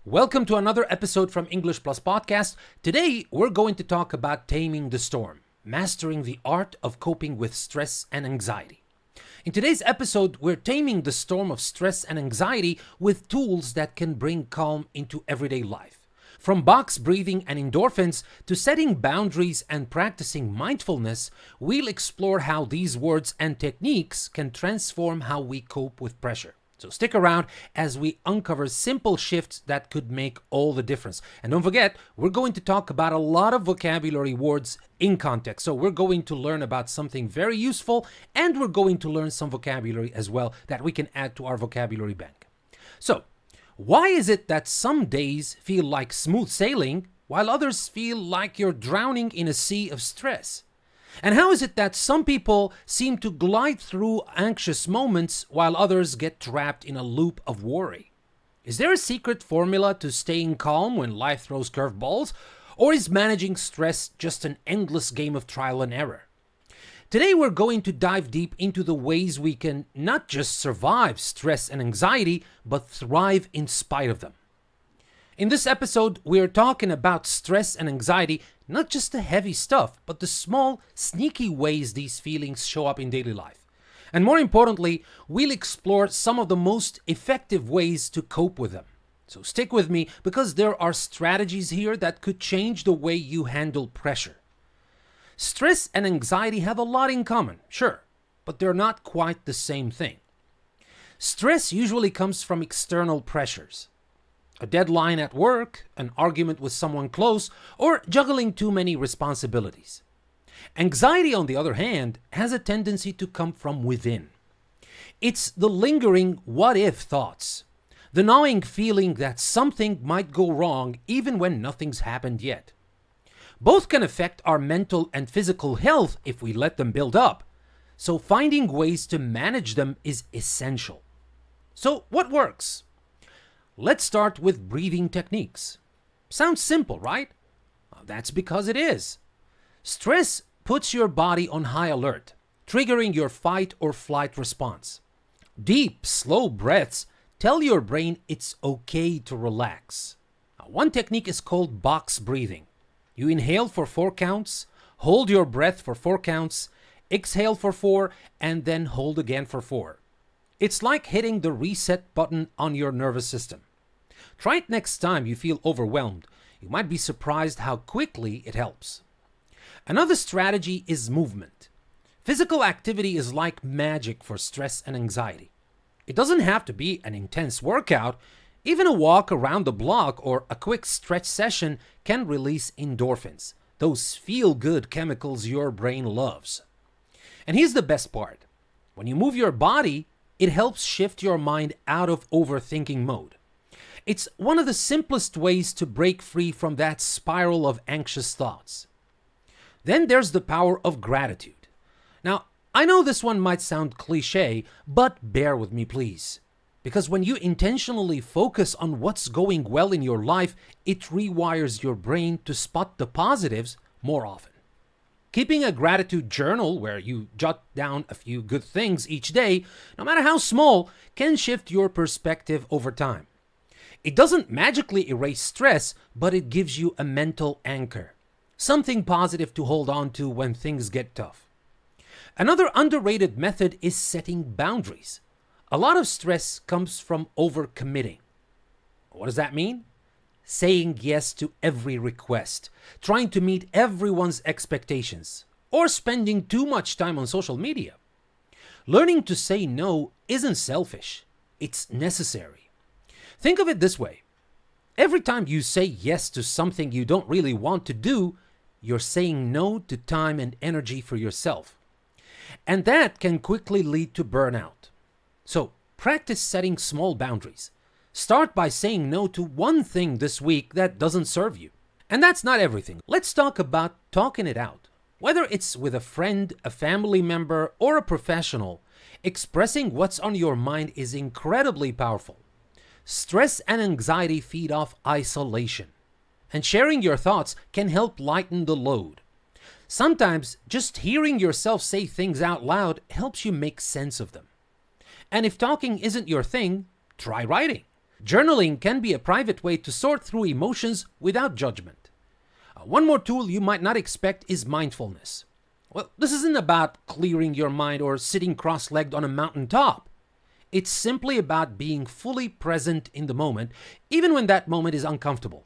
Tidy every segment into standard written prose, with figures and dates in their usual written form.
Welcome to another episode from English Plus Podcast. Today, we're going to talk about taming the storm, mastering the art of coping with stress and anxiety. In today's episode, we're taming the storm of stress and anxiety with tools that can bring calm into everyday life. From box breathing and endorphins to setting boundaries and practicing mindfulness, we'll explore how these words and techniques can transform how we cope with pressure. So stick around as we uncover simple shifts that could make all the difference. And don't forget, we're going to talk about a lot of vocabulary words in context. So we're going to learn about something very useful, and we're going to learn some vocabulary as well that we can add to our vocabulary bank. So, why is it that some days feel like smooth sailing while others feel like you're drowning in a sea of stress? And how is it that some people seem to glide through anxious moments while others get trapped in a loop of worry? Is there a secret formula to staying calm when life throws curveballs? Or is managing stress just an endless game of trial and error? Today we're going to dive deep into the ways we can not just survive stress and anxiety, but thrive in spite of them. In this episode, we're talking about stress and anxiety, not just the heavy stuff, but the small, sneaky ways these feelings show up in daily life. And more importantly, we'll explore some of the most effective ways to cope with them. So stick with me because there are strategies here that could change the way you handle pressure. Stress and anxiety have a lot in common, sure, but they're not quite the same thing. Stress usually comes from external pressures. A deadline at work, an argument with someone close, or juggling too many responsibilities. Anxiety, on the other hand, has a tendency to come from within. It's the lingering what-if thoughts, the gnawing feeling that something might go wrong even when nothing's happened yet. Both can affect our mental and physical health if we let them build up, so finding ways to manage them is essential. So, what works? Let's start with breathing techniques. Sounds simple, right? That's because it is. Stress puts your body on high alert, triggering your fight or flight response. Deep, slow breaths tell your brain it's okay to relax. One technique is called box breathing. You inhale for 4 counts, hold your breath for 4 counts, exhale for 4, and then hold again for 4. It's like hitting the reset button on your nervous system. Try it next time you feel overwhelmed. You might be surprised how quickly it helps. Another strategy is movement. Physical activity is like magic for stress and anxiety. It doesn't have to be an intense workout. Even a walk around the block or a quick stretch session can release endorphins, those feel-good chemicals your brain loves. And here's the best part. When you move your body, it helps shift your mind out of overthinking mode. It's one of the simplest ways to break free from that spiral of anxious thoughts. Then there's the power of gratitude. Now, I know this one might sound cliche, but bear with me, please. Because when you intentionally focus on what's going well in your life, it rewires your brain to spot the positives more often. Keeping a gratitude journal where you jot down a few good things each day, no matter how small, can shift your perspective over time. It doesn't magically erase stress, but it gives you a mental anchor, something positive to hold on to when things get tough. Another underrated method is setting boundaries. A lot of stress comes from overcommitting. What does that mean? Saying yes to every request, trying to meet everyone's expectations, or spending too much time on social media. Learning to say no isn't selfish, it's necessary. Think of it this way. Every time you say yes to something you don't really want to do, you're saying no to time and energy for yourself. And that can quickly lead to burnout. So, practice setting small boundaries. Start by saying no to one thing this week that doesn't serve you. And that's not everything. Let's talk about talking it out. Whether it's with a friend, a family member, or a professional, expressing what's on your mind is incredibly powerful. Stress and anxiety feed off isolation, and sharing your thoughts can help lighten the load. Sometimes just hearing yourself say things out loud helps you make sense of them. And if talking isn't your thing, try writing. Journaling can be a private way to sort through emotions without judgment. One more tool you might not expect is mindfulness. Well, this isn't about clearing your mind or sitting cross-legged on a mountaintop. It's simply about being fully present in the moment, even when that moment is uncomfortable.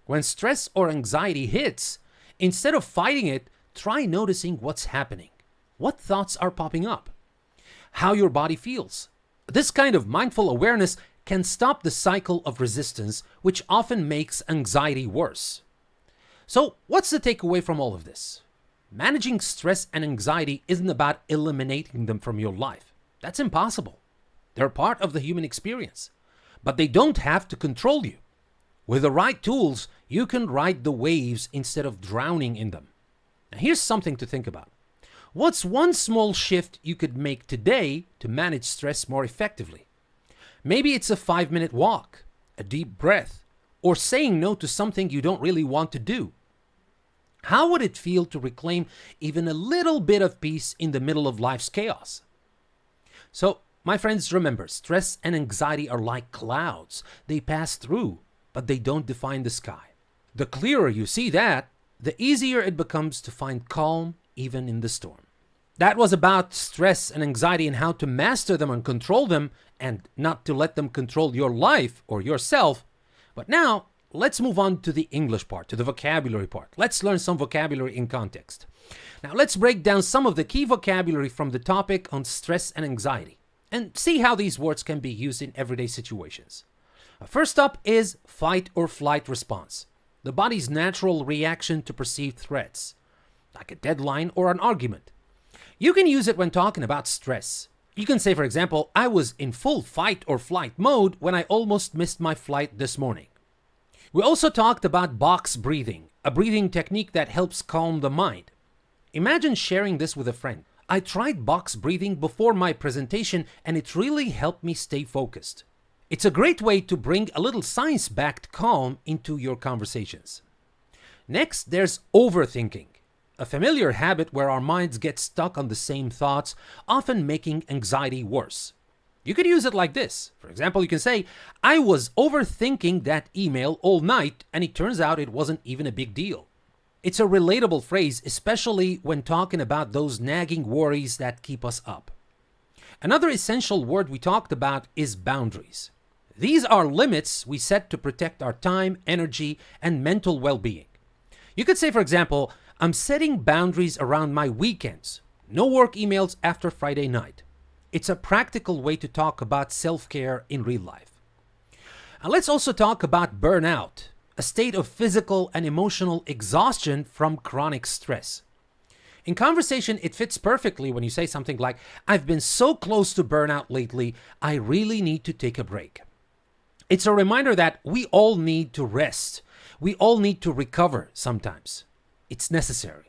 When stress or anxiety hits, instead of fighting it, try noticing what's happening. What thoughts are popping up? How your body feels. This kind of mindful awareness can stop the cycle of resistance, which often makes anxiety worse. So, what's the takeaway from all of this? Managing stress and anxiety isn't about eliminating them from your life. That's impossible. They're part of the human experience, but they don't have to control you. With the right tools, you can ride the waves instead of drowning in them. Now, here's something to think about. What's one small shift you could make today to manage stress more effectively? Maybe it's a 5-minute walk, a deep breath, or saying no to something you don't really want to do. How would it feel to reclaim even a little bit of peace in the middle of life's chaos? So, my friends, remember, stress and anxiety are like clouds. They pass through, but they don't define the sky. The clearer you see that, the easier it becomes to find calm even in the storm. That was about stress and anxiety and how to master them and control them and not to let them control your life or yourself. But now, let's move on to the English part, to the vocabulary part. Let's learn some vocabulary in context. Now, let's break down some of the key vocabulary from the topic on stress and anxiety and see how these words can be used in everyday situations. First up is fight or flight response, the body's natural reaction to perceived threats, like a deadline or an argument. You can use it when talking about stress. You can say, for example, I was in full fight or flight mode when I almost missed my flight this morning. We also talked about box breathing, a breathing technique that helps calm the mind. Imagine sharing this with a friend. I tried box breathing before my presentation and it really helped me stay focused. It's a great way to bring a little science-backed calm into your conversations. Next, there's overthinking, a familiar habit where our minds get stuck on the same thoughts, often making anxiety worse. You could use it like this. For example, you can say, I was overthinking that email all night and it turns out it wasn't even a big deal. It's a relatable phrase, especially when talking about those nagging worries that keep us up. Another essential word we talked about is boundaries. These are limits we set to protect our time, energy, and mental well-being. You could say, for example, I'm setting boundaries around my weekends. No work emails after Friday night. It's a practical way to talk about self-care in real life. And let's also talk about burnout, a state of physical and emotional exhaustion from chronic stress. In conversation, it fits perfectly when you say something like, I've been so close to burnout lately, I really need to take a break. It's a reminder that we all need to rest. We all need to recover sometimes. It's necessary.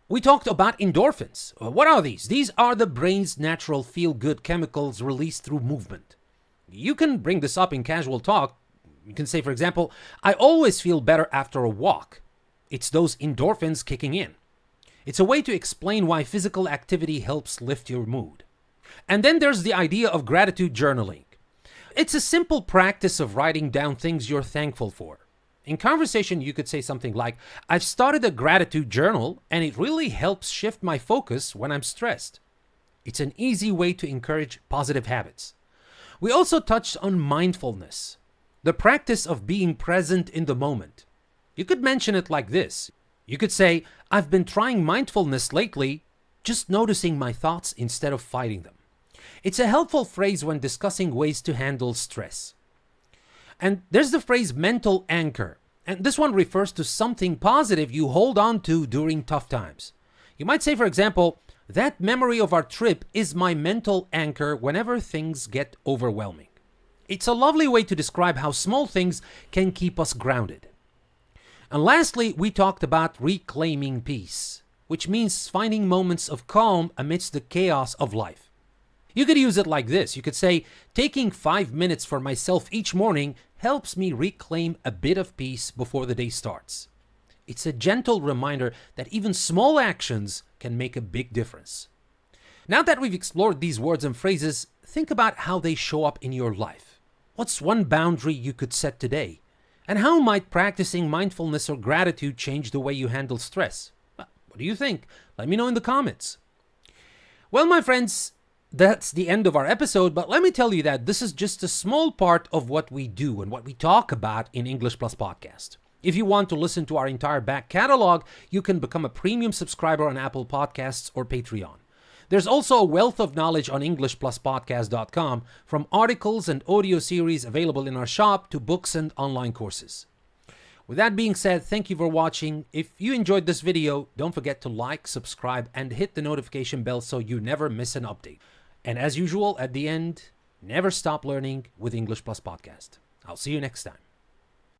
We talked about endorphins. What are these? These are the brain's natural feel-good chemicals released through movement. You can bring this up in casual talk. You can say, for example, I always feel better after a walk. It's those endorphins kicking in. It's a way to explain why physical activity helps lift your mood. And then there's the idea of gratitude journaling. It's a simple practice of writing down things you're thankful for. In conversation, you could say something like, I've started a gratitude journal and it really helps shift my focus when I'm stressed. It's an easy way to encourage positive habits. We also touched on mindfulness, the practice of being present in the moment. You could mention it like this. You could say, I've been trying mindfulness lately, just noticing my thoughts instead of fighting them. It's a helpful phrase when discussing ways to handle stress. And there's the phrase mental anchor. And this one refers to something positive you hold on to during tough times. You might say, for example, that memory of our trip is my mental anchor whenever things get overwhelming. It's a lovely way to describe how small things can keep us grounded. And lastly, we talked about reclaiming peace, which means finding moments of calm amidst the chaos of life. You could use it like this. You could say, taking 5 minutes for myself each morning helps me reclaim a bit of peace before the day starts. It's a gentle reminder that even small actions can make a big difference. Now that we've explored these words and phrases, think about how they show up in your life. What's one boundary you could set today? And how might practicing mindfulness or gratitude change the way you handle stress? What do you think? Let me know in the comments. Well, my friends, that's the end of our episode, but let me tell you that this is just a small part of what we do and what we talk about in English Plus Podcast. If you want to listen to our entire back catalog, you can become a premium subscriber on Apple Podcasts or Patreon. There's also a wealth of knowledge on EnglishPlusPodcast.com, from articles and audio series available in our shop to books and online courses. With that being said, thank you for watching. If you enjoyed this video, don't forget to like, subscribe, and hit the notification bell so you never miss an update. And as usual, at the end, never stop learning with English Plus Podcast. I'll see you next time.